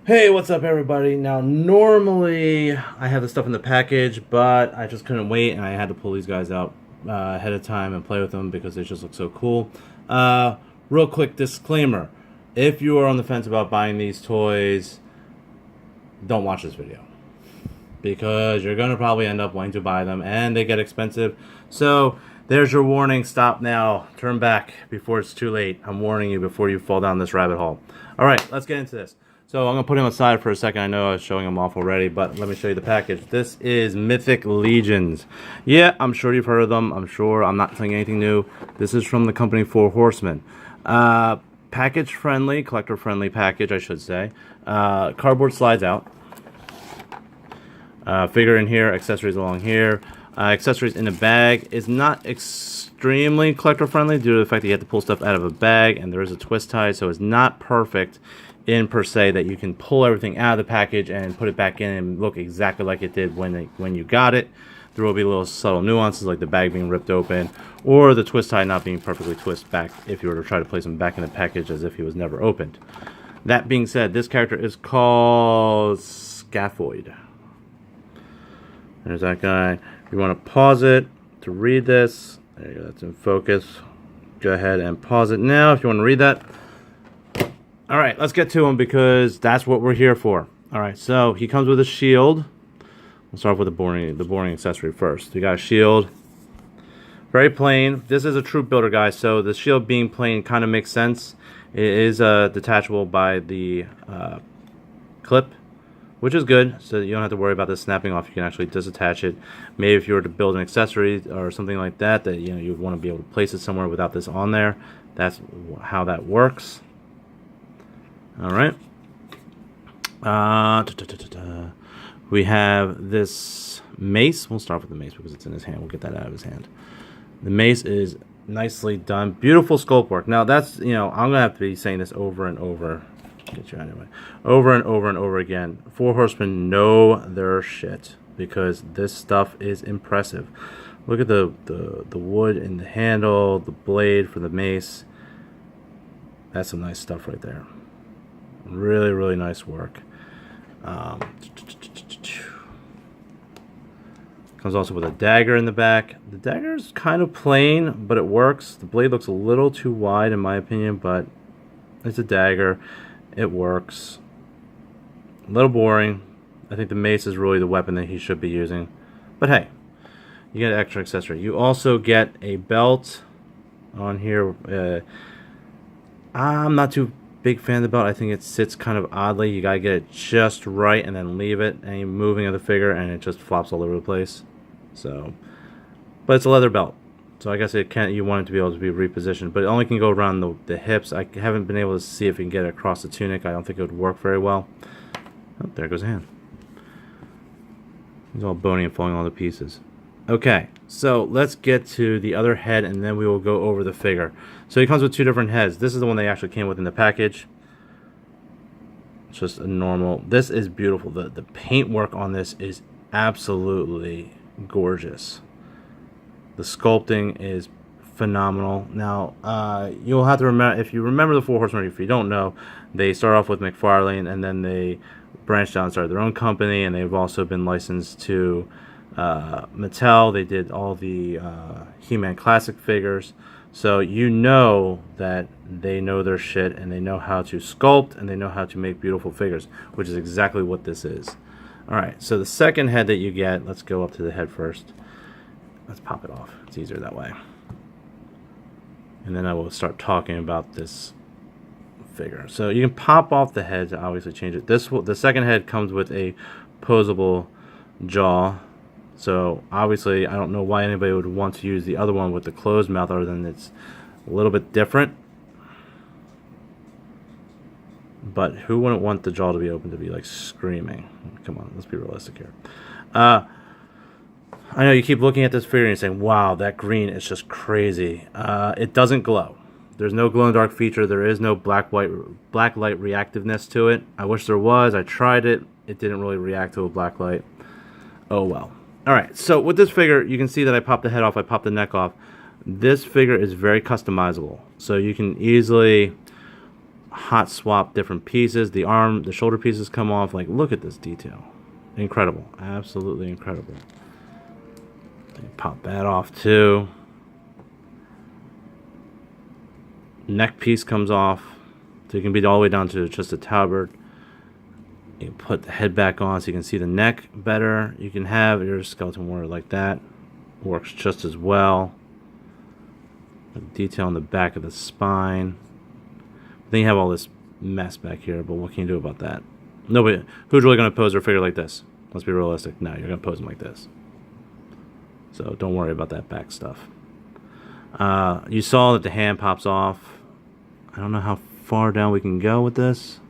Hey, what's up, everybody? Now, normally I have the stuff in the package, but I just couldn't wait, and I had to pull these guys out ahead of time and play with them because they just look so cool. Real quick disclaimer: if you are on the fence about buying these toys, don't watch this video because you're gonna probably end up wanting to buy them, and they get expensive. So there's your warning. Stop now. Turn back before it's too late. I'm warning you before you fall down this rabbit hole. All right, let's get into this. So I'm going to put him aside for a second. I know I was showing him off already, but let me show you the package. This is Mythic Legions. Yeah, I'm sure you've heard of them. I'm sure I'm not saying anything new. This is from the company Four Horsemen. Package friendly, collector friendly package, I should say. Cardboard slides out. Figure in here, accessories along here. Accessories in a bag is not extremely collector friendly due to the fact that you have to pull stuff out of a bag, and there is a twist tie, so it's not perfect in per se that you can pull everything out of the package and put it back in and look exactly like it did when you got it. There will be little subtle nuances like the bag being ripped open or the twist tie not being perfectly twisted back if you were to try to place him back in the package as if he was never opened. That being said, this character is called Scaphoid. There's that guy. You want to pause it to read this. There you go, that's in focus. Go ahead and pause it now if you want to read that. All right, let's get to him because that's what we're here for. All right, so he comes with a shield. We'll start off with the boring accessory first. You got a shield. Very plain. This is a troop builder, guys, so the shield being plain kind of makes sense. It is detachable by the clip, which is good, so you don't have to worry about this snapping off. You can actually disattach it. Maybe if you were to build an accessory or something like that, that you would want to be able to place it somewhere without this on there. That's how that works. All right. We have this mace. We'll start with the mace because it's in his hand. We'll get that out of his hand. The mace is nicely done. Beautiful sculpt work. Now that's, I'm going to have to be saying this over and over. Get you anyway. Over and over and over again. Four Horsemen know their shit because this stuff is impressive. Look at the wood in the handle, the blade for the mace. That's some nice stuff right there. Really, really nice work. Comes also with a dagger in the back. The dagger is kind of plain, but it works. The blade looks a little too wide in my opinion, but it's a dagger. It works. A little boring. I think the mace is really the weapon that he should be using. But hey, you get an extra accessory. You also get a belt on here. I'm not too big fan of the belt. I think it sits kind of oddly. You gotta get it just right and then leave it. Any moving of the figure and it just flops all over the place. So, but it's a leather belt, so I guess it can't. You want it to be able to be repositioned, but it only can go around the hips. I haven't been able to see if you can get it across the tunic. I don't think it would work very well. Oh, there goes a hand. He's all bony and falling all to pieces. Okay, so let's get to the other head and then we will go over the figure. So he comes with two different heads. This is the one they actually came with in the package. It's just a normal. This is beautiful. The paint work on this is absolutely gorgeous. The sculpting is phenomenal. Now, you'll have to remember, if you remember the Four Horsemen, if you don't know, they start off with McFarlane and then they branched out and started their own company, and they've also been licensed to Mattel. They did all the He-Man classic figures, so you know that they know their shit and they know how to sculpt and they know how to make beautiful figures, which is exactly what this is. Alright, so the second head that you get, let's go up to the head first. Let's pop it off. It's easier that way. And then I will start talking about this figure. So you can pop off the head to obviously change it. The second head comes with a posable jaw. So obviously I don't know why anybody would want to use the other one with the closed mouth other than it's a little bit different. But who wouldn't want the jaw to be open to be like screaming? Come on, let's be realistic here. I know you keep looking at this figure and you're saying, wow, that green is just crazy. It doesn't glow. There's no glow in the dark feature. There is no black light reactiveness to it. I wish there was. I tried it. It didn't really react to a black light. Oh well. Alright, so with this figure, you can see that I popped the head off, I popped the neck off. This figure is very customizable. So you can easily hot swap different pieces. The shoulder pieces come off. Like, look at this detail. Incredible. Absolutely incredible. Pop that off too. Neck piece comes off. So you can beat all the way down to just a tabard. You can put the head back on so you can see the neck better. You can have your skeleton warrior like that. Works just as well. Detail on the back of the spine. Then you have all this mess back here, but what can you do about that? Nobody. Who's really going to pose their figure like this? Let's be realistic. No, you're going to pose them like this. So don't worry about that back stuff. You saw that the hand pops off. I don't know how far down we can go with this.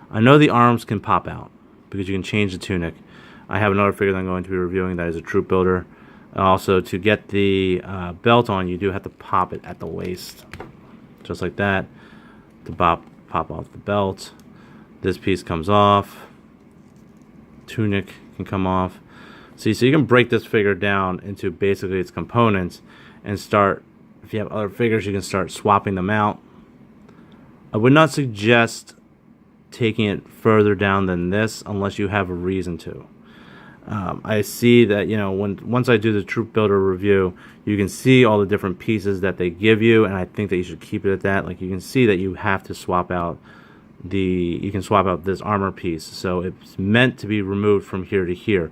I know the arms can pop out because you can change the tunic. I have another figure that I'm going to be reviewing that is a troop builder. Also, to get the belt on, you do have to pop it at the waist. Just like that. To pop off the belt. This piece comes off. Tunic can come off. See, so you can break this figure down into basically its components and start, if you have other figures, you can start swapping them out. I would not suggest taking it further down than this unless you have a reason to. I see that, you know, once I do the troop builder review, you can see all the different pieces that they give you, and I think that you should keep it at that. Like, you can see that you have to swap out you can swap out this armor piece, so it's meant to be removed from here to here.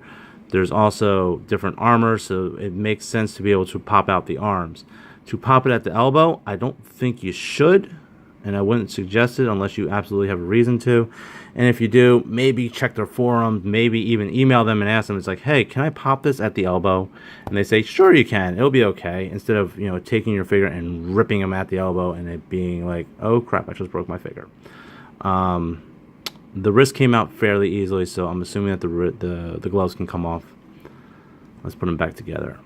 There's also different armor, so it makes sense to be able to pop out the arms. To pop it at the elbow, I don't think you should, and I wouldn't suggest it unless you absolutely have a reason to. And if you do, maybe check their forums, maybe even email them and ask them, it's like, hey, can I pop this at the elbow? And they say, sure you can, it'll be okay, instead of, you know, taking your figure and ripping them at the elbow and it being like, oh crap, I just broke my figure. The wrist came out fairly easily, so I'm assuming that the gloves can come off. Let's put them back together.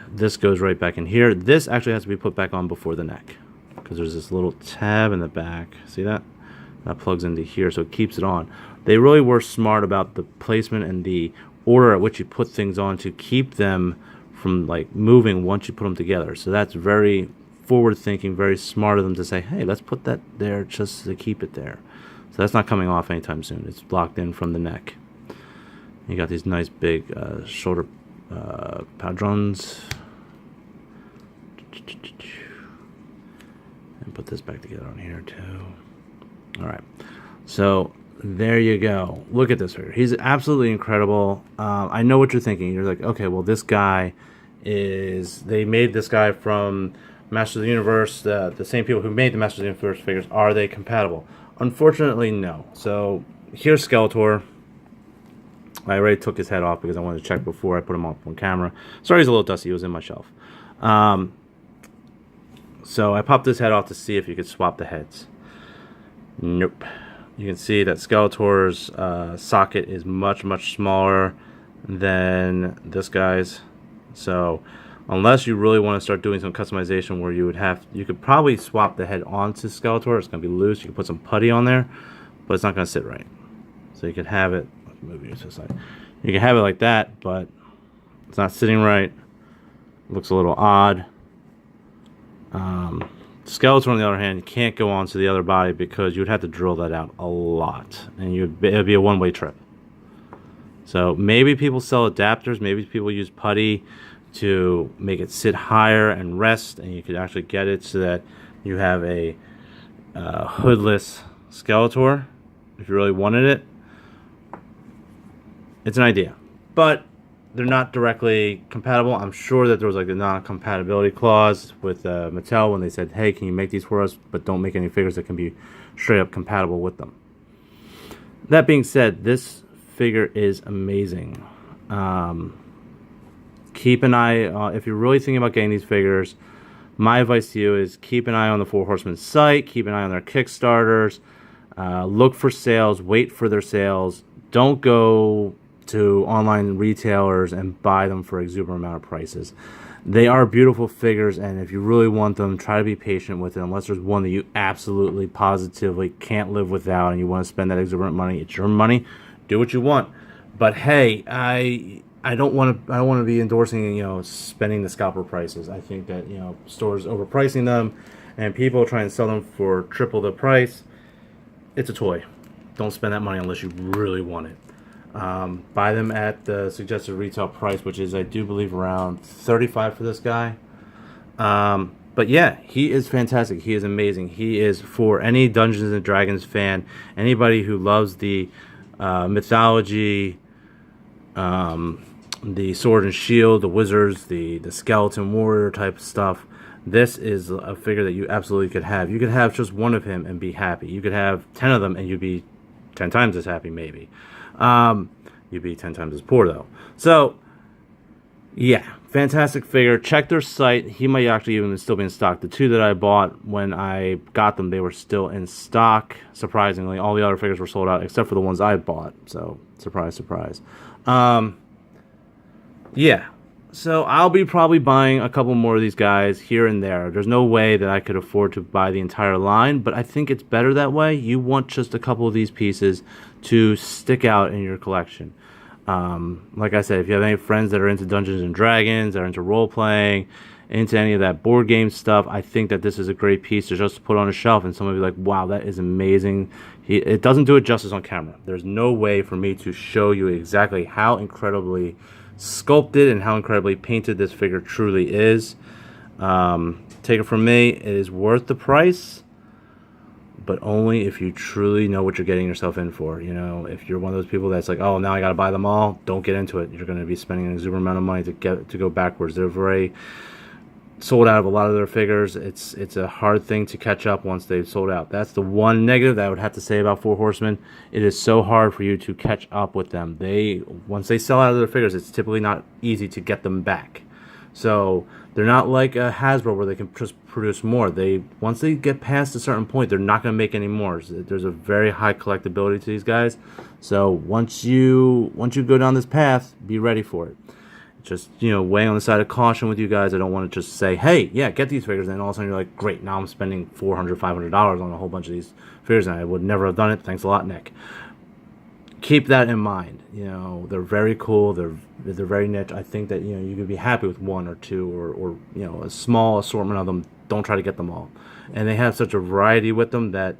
This goes right back in here. This actually has to be put back on before the neck, because there's this little tab in the back. See that? That plugs into here, so it keeps it on. They really were smart about the placement and the order at which you put things on to keep them from like moving once you put them together. So that's very forward thinking, very smart of them to say, hey, let's put that there just to keep it there. So that's not coming off anytime soon. It's blocked in from the neck. You got these nice big shoulder padrons. And put this back together on here too. Alright, so there you go. Look at this figure. He's absolutely incredible. I know what you're thinking. You're like, okay, well, this guy is... They made this guy from Masters of the Universe. The same people who made the Masters of the Universe figures. Are they compatible? Unfortunately, no. So, here's Skeletor. I already took his head off because I wanted to check before I put him up on camera. Sorry he's a little dusty. He was in my shelf. So, I popped his head off to see if you could swap the heads. Nope. You can see that Skeletor's socket is much, much smaller than this guy's. So, unless you really want to start doing some customization where you could probably swap the head onto Skeletor. It's going to be loose. You can put some putty on there, but it's not going to sit right. So you can have it, move you to the side. You can have it like that, but it's not sitting right. It looks a little odd. Skeletor, on the other hand, can't go onto the other body because you would have to drill that out a lot, and it would be a one-way trip. So maybe people sell adapters. Maybe people use putty to make it sit higher and rest, and you could actually get it so that you have a hoodless Skeletor if you really wanted it. It's an idea, but they're not directly compatible. I'm sure that there was like a non-compatibility clause with Mattel when they said, hey, can you make these for us, but don't make any figures that can be straight up compatible with them. That being said, this figure is amazing. Keep an eye, if you're really thinking about getting these figures, my advice to you is keep an eye on the Four Horsemen site, keep an eye on their Kickstarters, look for sales, wait for their sales. Don't go to online retailers and buy them for exuberant amount of prices. They are beautiful figures, and if you really want them, try to be patient with it. Unless there's one that you absolutely, positively can't live without and you want to spend that exuberant money, it's your money. Do what you want. But hey, I don't want to be endorsing, spending the scalper prices. I think that, stores overpricing them and people try and sell them for triple the price. It's a toy. Don't spend that money unless you really want it. Buy them at the suggested retail price, which is, I do believe, around $35 for this guy. But yeah, he is fantastic. He is amazing. He is for any Dungeons and Dragons fan, anybody who loves the mythology, the sword and shield, the wizards, the skeleton warrior type stuff. This is a figure that you absolutely could have. You could have just one of him and be happy. You could have 10 of them and you'd be 10 times as happy, maybe. You'd be 10 times as poor, though. So, yeah, fantastic figure. Check their site. He might actually even still be in stock. The two that I bought, when I got them, they were still in stock. Surprisingly, all the other figures were sold out except for the ones I bought. So, surprise, surprise. Yeah. So I'll be probably buying a couple more of these guys here and there. There's no way that I could afford to buy the entire line, but I think it's better that way. You want just a couple of these pieces to stick out in your collection. Like I said, if you have any friends that are into Dungeons and Dragons, that are into role-playing, into any of that board game stuff, I think that this is a great piece to just put on a shelf and someone will be like, wow, that is amazing. It doesn't do it justice on camera. There's no way for me to show you exactly how incredibly sculpted and how incredibly painted this figure truly is. Take it from me, it is worth the price, but only if you truly know what you're getting yourself in for. You know, if you're one of those people that's like, oh, now I gotta buy them all, don't get into it. You're going to be spending an exuberant amount of money to go backwards. They're very sold out of a lot of their figures. It's a hard thing to catch up once they've sold out. That's the one negative that I would have to say about Four Horsemen. It is so hard for you to catch up with them. Once they sell out of their figures, it's typically not easy to get them back. So they're not like a Hasbro where they can just produce more. Once they get past a certain point, they're not going to make any more. There's a very high collectability to these guys. So once you go down this path, be ready for it. Just, weighing on the side of caution with you guys. I don't want to just say, hey, yeah, get these figures, and then all of a sudden you're like, great, now I'm spending $400, $500 on a whole bunch of these figures, and I would never have done it. Thanks a lot, Nick. Keep that in mind. They're very cool. They're very niche. I think that, you could be happy with one or two or a small assortment of them. Don't try to get them all. And they have such a variety with them that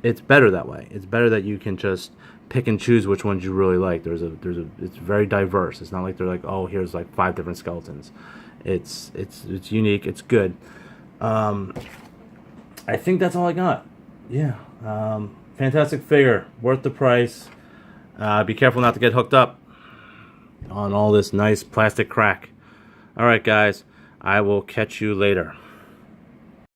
it's better that way. It's better that you can just pick and choose which ones you really like. It's very diverse. It's not like they're like, oh, here's like 5 different skeletons. It's unique. It's good. I think that's all I got. Yeah. Fantastic figure. Worth the price. Be careful not to get hooked up on all this nice plastic crack. All right, guys. I will catch you later.